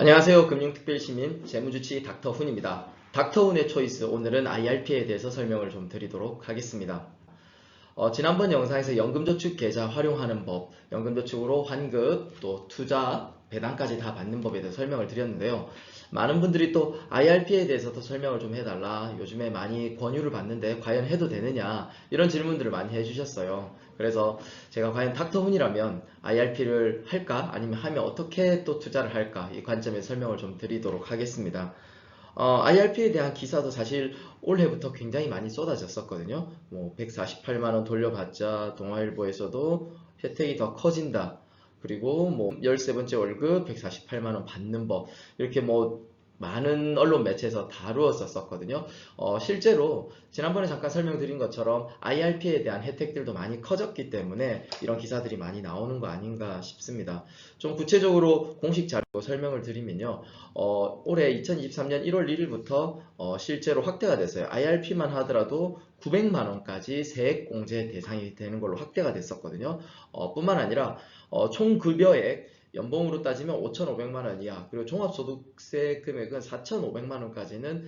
안녕하세요. 금융특별시민 재무주치 닥터훈입니다. 닥터훈의 초이스, 오늘은 IRP에 대해서 설명을 좀 드리도록 하겠습니다. 지난번 영상에서 연금저축 계좌 활용하는 법, 연금저축으로 환급, 또 투자, 배당까지 다 받는 법에 대해서 설명을 드렸는데요. 많은 분들이 또 IRP에 대해서도 설명을 좀 해달라, 요즘에 많이 권유를 받는데 과연 해도 되느냐, 이런 질문들을 많이 해주셨어요. 그래서 제가 과연 닥터훈이라면 IRP를 할까, 아니면 하면 어떻게 또 투자를 할까, 이 관점에서 설명을 좀 드리도록 하겠습니다. IRP에 대한 기사도 사실 올해부터 굉장히 많이 쏟아졌었거든요. 뭐 148만원 돌려받자, 동아일보에서도 혜택이 더 커진다. 그리고 뭐 13번째 월급 148만원 받는 법, 이렇게 뭐 많은 언론 매체에서 다루었었거든요. 실제로 지난번에 잠깐 설명드린 것처럼 IRP에 대한 혜택들도 많이 커졌기 때문에 이런 기사들이 많이 나오는 거 아닌가 싶습니다. 좀 구체적으로 공식 자료 설명을 드리면요. 올해 2023년 1월 1일부터 실제로 확대가 됐어요. IRP만 하더라도 900만원까지 세액공제 대상이 되는 걸로 확대가 됐었거든요. 뿐만 아니라 총 급여액 연봉으로 따지면 5,500만원 이하, 그리고 종합소득세 금액은 4,500만원까지는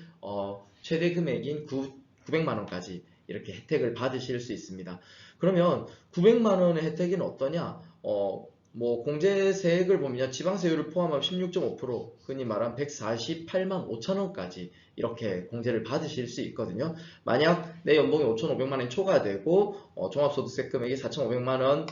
최대 금액인 900만원까지 이렇게 혜택을 받으실 수 있습니다. 그러면 900만원의 혜택은 어떠냐? 뭐 공제세액을 보면 지방세율을 포함하면 16.5%, 흔히 말한 148만 5천원까지 이렇게 공제를 받으실 수 있거든요. 만약 내 연봉이 5,500만원이 초과되고 종합소득세 금액이 4,500만원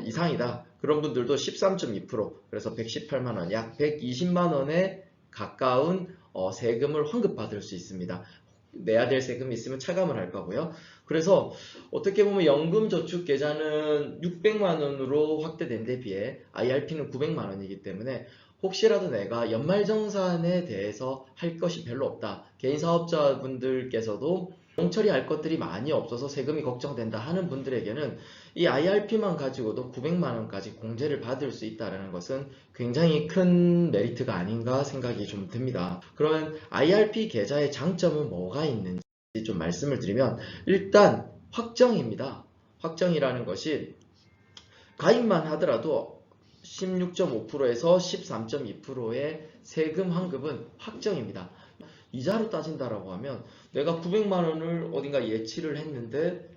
이상이다. 그런 분들도 13.2%, 그래서 118만원, 약 120만원에 가까운 세금을 환급받을 수 있습니다. 내야 될 세금이 있으면 차감을 할 거고요. 그래서 어떻게 보면 연금저축계좌는 600만원으로 확대된 데 비해 IRP는 900만원이기 때문에 혹시라도 내가 연말정산에 대해서 할 것이 별로 없다, 개인사업자분들께서도 처리할 것들이 많이 없어서 세금이 걱정된다 하는 분들에게는 이 IRP만 가지고도 900만원까지 공제를 받을 수 있다는 것은 굉장히 큰 메리트가 아닌가 생각이 좀 듭니다. 그러면 IRP 계좌의 장점은 뭐가 있는지 좀 말씀을 드리면, 일단 확정입니다. 확정이라는 것이 가입만 하더라도 16.5%에서 13.2%의 세금 환급은 확정입니다. 이자로 따진다라고 하면 내가 900만원을 어딘가 예치를 했는데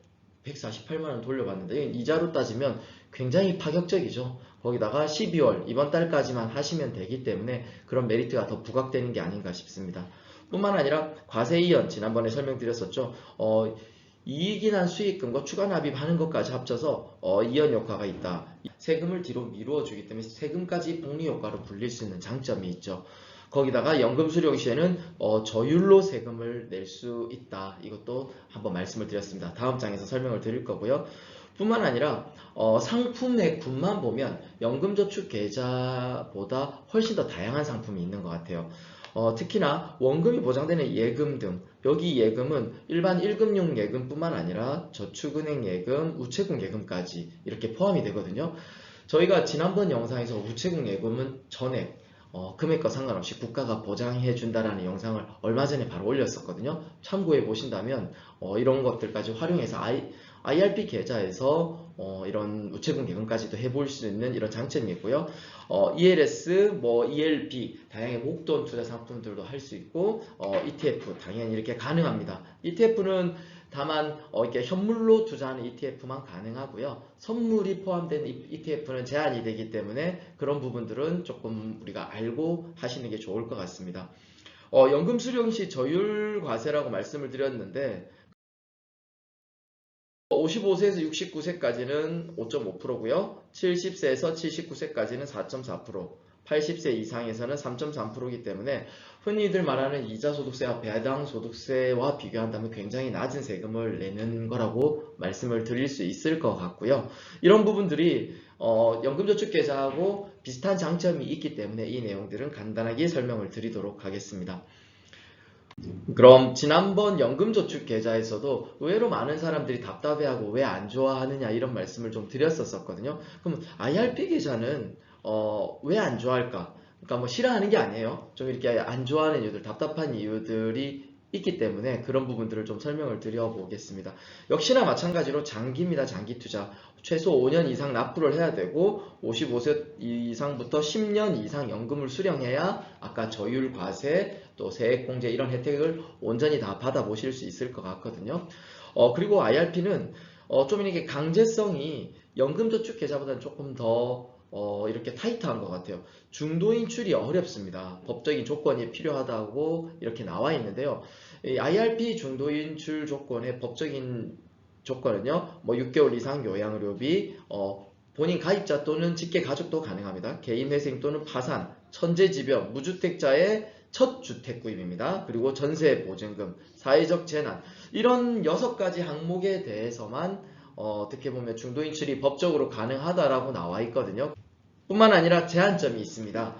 148만원 돌려받는데, 이자로 따지면 굉장히 파격적이죠. 거기다가 12월 이번 달까지만 하시면 되기 때문에 그런 메리트가 더 부각되는 게 아닌가 싶습니다. 뿐만 아니라 과세이연, 지난번에 설명드렸었죠. 이익이 난 수익금과 추가 납입하는 것까지 합쳐서 이연 효과가 있다. 세금을 뒤로 미루어 주기 때문에 세금까지 복리 효과로 불릴 수 있는 장점이 있죠. 거기다가 연금 수령 시에는 저율로 세금을 낼 수 있다. 이것도 한번 말씀을 드렸습니다. 다음 장에서 설명을 드릴 거고요. 뿐만 아니라 상품액분만 보면 연금저축 계좌보다 훨씬 더 다양한 상품이 있는 것 같아요. 특히나 원금이 보장되는 예금 등, 여기 예금은 일반 1금융 예금뿐만 아니라 저축은행 예금, 우체국 예금까지 이렇게 포함이 되거든요. 저희가 지난번 영상에서 우체국 예금은 전액 금액과 상관없이 국가가 보장해 준다라는 영상을 얼마 전에 바로 올렸었거든요. 참고해 보신다면 이런 것들까지 활용해서 IRP 계좌에서 이런 우체국 예금까지도 해볼 수 있는 이런 장점이 있고요. ELS, 뭐 ELB, 다양한 목돈 투자 상품들도 할 수 있고, ETF 당연히 이렇게 가능합니다. ETF는 다만 이렇게 현물로 투자하는 ETF만 가능하고요. 선물이 포함된 ETF는 제한이 되기 때문에 그런 부분들은 조금 우리가 알고 하시는 게 좋을 것 같습니다. 연금 수령 시 저율 과세라고 말씀을 드렸는데, 55세에서 69세까지는 5.5%고요. 70세에서 79세까지는 4.4%, 80세 이상에서는 3.3%이기 때문에 흔히들 말하는 이자소득세와 배당소득세와 비교한다면 굉장히 낮은 세금을 내는 거라고 말씀을 드릴 수 있을 것 같고요. 이런 부분들이 연금저축계좌하고 비슷한 장점이 있기 때문에 이 내용들은 간단하게 설명을 드리도록 하겠습니다. 그럼 지난번 연금저축 계좌에서도 의외로 많은 사람들이 답답해하고 왜 안 좋아하느냐 이런 말씀을 좀 드렸었거든요. 그럼 IRP 계좌는 왜 안 좋아할까? 그러니까 뭐 싫어하는 게 아니에요. 좀 이렇게 안 좋아하는 이유들, 답답한 이유들이 있기 때문에 그런 부분들을 좀 설명을 드려보겠습니다. 역시나 마찬가지로 장기입니다. 장기 투자. 최소 5년 이상 납부를 해야 되고 55세 이상부터 10년 이상 연금을 수령해야 아까 저율 과세 또 세액공제 이런 혜택을 온전히 다 받아보실 수 있을 것 같거든요. 그리고 IRP는 좀 이렇게 강제성이 연금저축계좌보다는 조금 더 이렇게 타이트한 것 같아요. 중도인출이 어렵습니다. 법적인 조건이 필요하다고 이렇게 나와 있는데요. 이 IRP 중도인출 조건의 법적인 조건은요, 뭐 6개월 이상 요양의료비, 본인 가입자 또는 직계 가족도 가능합니다. 개인회생 또는 파산, 천재지변, 무주택자의 첫 주택 구입입니다. 그리고 전세 보증금, 사회적 재난 이런 6가지 항목에 대해서만 어떻게 보면 중도인출이 법적으로 가능하다라고 나와 있거든요. 뿐만 아니라 제한점이 있습니다.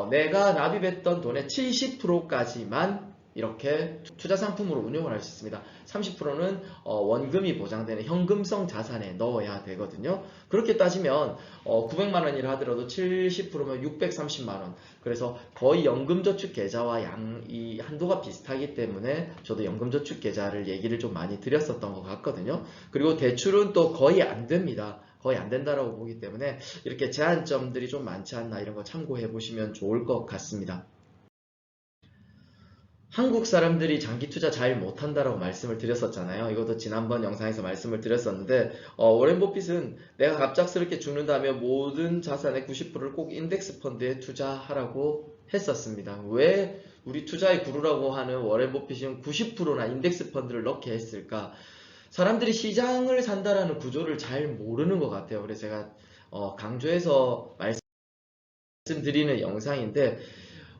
내가 납입했던 돈의 70%까지만 이렇게 투자 상품으로 운용을 할 수 있습니다. 30%는 원금이 보장되는 현금성 자산에 넣어야 되거든요. 그렇게 따지면 900만 원이라 하더라도 70%면 630만 원. 그래서 거의 연금저축 계좌와 이 한도가 비슷하기 때문에 저도 연금저축 계좌를 얘기를 좀 많이 드렸었던 것 같거든요. 그리고 대출은 또 거의 안 됩니다. 거의 안 된다라고 보기 때문에 이렇게 제한점들이 좀 많지 않나 이런 거 참고해 보시면 좋을 것 같습니다. 한국 사람들이 장기 투자 잘 못한다라고 말씀을 드렸었잖아요. 이것도 지난번 영상에서 말씀을 드렸었는데 워렌 버핏은 내가 갑작스럽게 죽는다면 모든 자산의 90%를 꼭 인덱스 펀드에 투자하라고 했었습니다. 왜 우리 투자의 구루라고 하는 워렌 버핏은 90%나 인덱스 펀드를 넣게 했을까? 사람들이 시장을 산다라는 구조를 잘 모르는 것 같아요. 그래서 제가 강조해서 말씀드리는 영상인데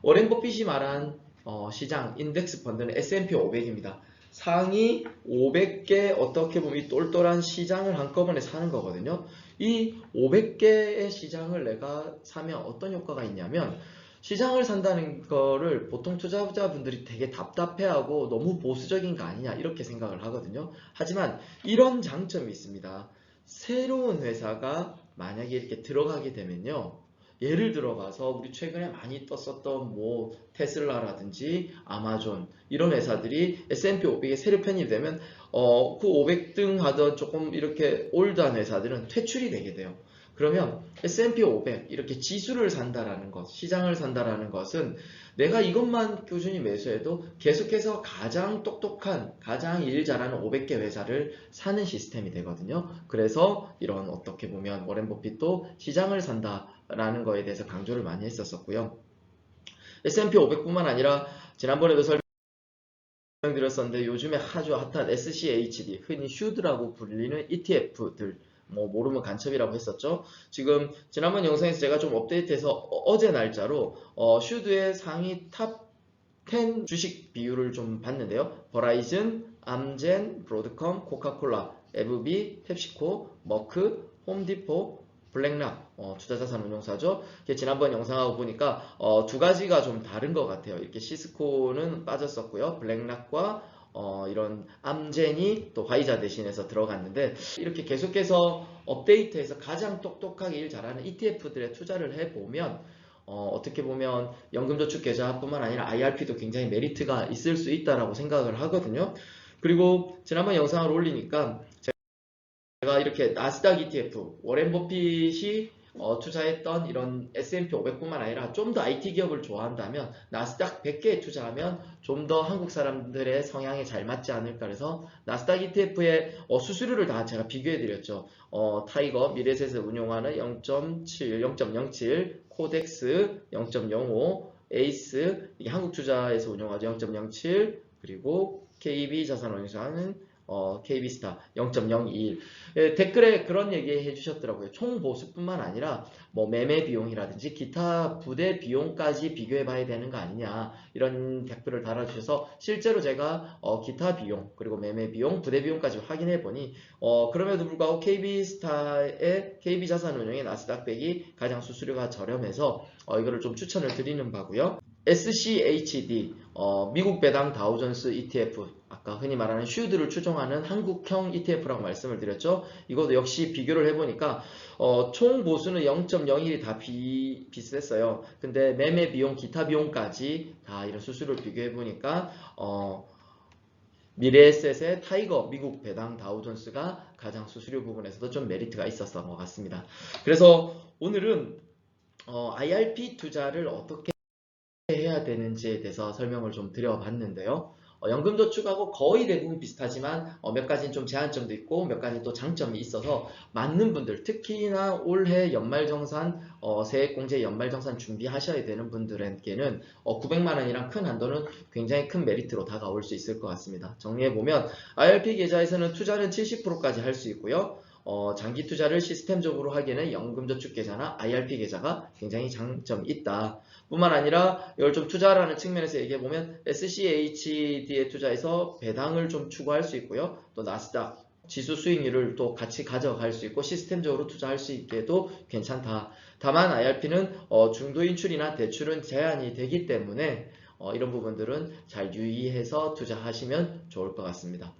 워렌 버핏이 말한 시장 인덱스 펀드는 S&P 500입니다. 상위 500개 어떻게 보면 이 똘똘한 시장을 한꺼번에 사는 거거든요. 이 500개의 시장을 내가 사면 어떤 효과가 있냐면 시장을 산다는 거를 보통 투자자분들이 되게 답답해하고 너무 보수적인 거 아니냐 이렇게 생각을 하거든요. 하지만 이런 장점이 있습니다. 새로운 회사가 만약에 이렇게 들어가게 되면요. 예를 들어가서 우리 최근에 많이 떴었던 뭐 테슬라라든지 아마존 이런 회사들이 S&P 500에 새로 편입되면 그 500등 하던 조금 이렇게 올드한 회사들은 퇴출이 되게 돼요. 그러면 S&P 500 이렇게 지수를 산다라는 것, 시장을 산다라는 것은 내가 이것만 꾸준히 매수해도 계속해서 가장 똑똑한, 가장 일 잘하는 500개 회사를 사는 시스템이 되거든요. 그래서 이런 어떻게 보면 워렌 버핏도 시장을 산다라는 거에 대해서 강조를 많이 했었었고요. S&P 500뿐만 아니라 지난번에도 설명드렸었는데 요즘에 아주 핫한 SCHD, 흔히 슈드라고 불리는 ETF들 뭐 모르면 간첩이라고 했었죠. 지금 지난번 영상에서 제가 좀 업데이트해서 어제 날짜로 슈드의 상위 탑 10 주식 비율을 좀 봤는데요. 버라이즌, 암젠, 브로드컴, 코카콜라, 에브비, 펩시코, 머크, 홈디포, 블랙락 투자자산운용사죠. 지난번 영상하고 보니까 두 가지가 좀 다른 것 같아요. 이렇게 시스코는 빠졌었고요. 블랙락과 이런 암젠이 또 화이자 대신해서 들어갔는데 이렇게 계속해서 업데이트해서 가장 똑똑하게 일 잘하는 ETF들에 투자를 해보면 어떻게 보면 연금저축계좌뿐만 아니라 IRP도 굉장히 메리트가 있을 수 있다라고 생각을 하거든요. 그리고 지난번 영상을 올리니까 제가 이렇게 나스닥 ETF, 워렌 버핏이 투자했던 이런 S&P 500뿐만 아니라 좀 더 IT 기업을 좋아한다면 나스닥 100개에 투자하면 좀 더 한국 사람들의 성향에 잘 맞지 않을까 해서 나스닥 ETF의 수수료를 다 제가 비교해 드렸죠. 타이거, 미래에셋을 운용하는 0.7, 0.07, 코덱스 0.05, 에이스, 이게 한국투자에서 운용하죠. 0.07, 그리고 KB자산운용사는 KB스타 0.021. 댓글에 그런 얘기 해주셨더라고요. 총 보수뿐만 아니라 뭐 매매 비용이라든지 기타 부대 비용까지 비교해 봐야 되는 거 아니냐 이런 댓글을 달아주셔서 실제로 제가 기타 비용 그리고 매매 비용 부대 비용까지 확인해 보니 그럼에도 불구하고 KB스타의 KB자산운용의 나스닥 100이 가장 수수료가 저렴해서 이거를 좀 추천을 드리는 바고요. SCHD 미국 배당 다우존스 ETF 아까 흔히 말하는 슈드를 추종하는 한국형 ETF라고 말씀을 드렸죠. 이것도 역시 비교를 해보니까 총 보수는 0.01이 다 비슷했어요. 근데 매매 비용, 기타 비용까지 다 이런 수수료를 비교해보니까 미래에셋의 타이거 미국 배당 다우존스가 가장 수수료 부분에서도 좀 메리트가 있었던 것 같습니다. 그래서 오늘은 IRP 투자를 어떻게 해야 되는지에 대해서 설명을 좀 드려봤는데요. 연금저축하고 거의 대부분 비슷하지만 몇 가지는 좀 제한점도 있고 몇 가지 또 장점이 있어서 맞는 분들, 특히나 올해 연말정산, 세액공제 연말정산 준비하셔야 되는 분들에게는 900만 원이란 큰 한도는 굉장히 큰 메리트로 다가올 수 있을 것 같습니다. 정리해보면 IRP 계좌에서는 투자는 70%까지 할 수 있고요. 장기 투자를 시스템적으로 하기에는 연금저축 계좌나 IRP 계좌가 굉장히 장점이 있다. 뿐만 아니라 이걸 좀 투자라는 측면에서 얘기해보면 SCHD에 투자해서 배당을 좀 추구할 수 있고요. 또 나스닥 지수 수익률을 또 같이 가져갈 수 있고 시스템적으로 투자할 수 있게도 괜찮다. 다만 IRP는 중도 인출이나 대출은 제한이 되기 때문에 이런 부분들은 잘 유의해서 투자하시면 좋을 것 같습니다.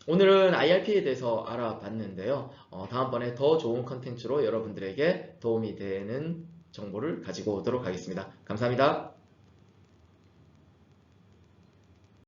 오늘은 IRP에 대해서 알아봤는데요. 다음번에 더 좋은 컨텐츠로 여러분들에게 도움이 되는 정보를 가지고 오도록 하겠습니다. 감사합니다.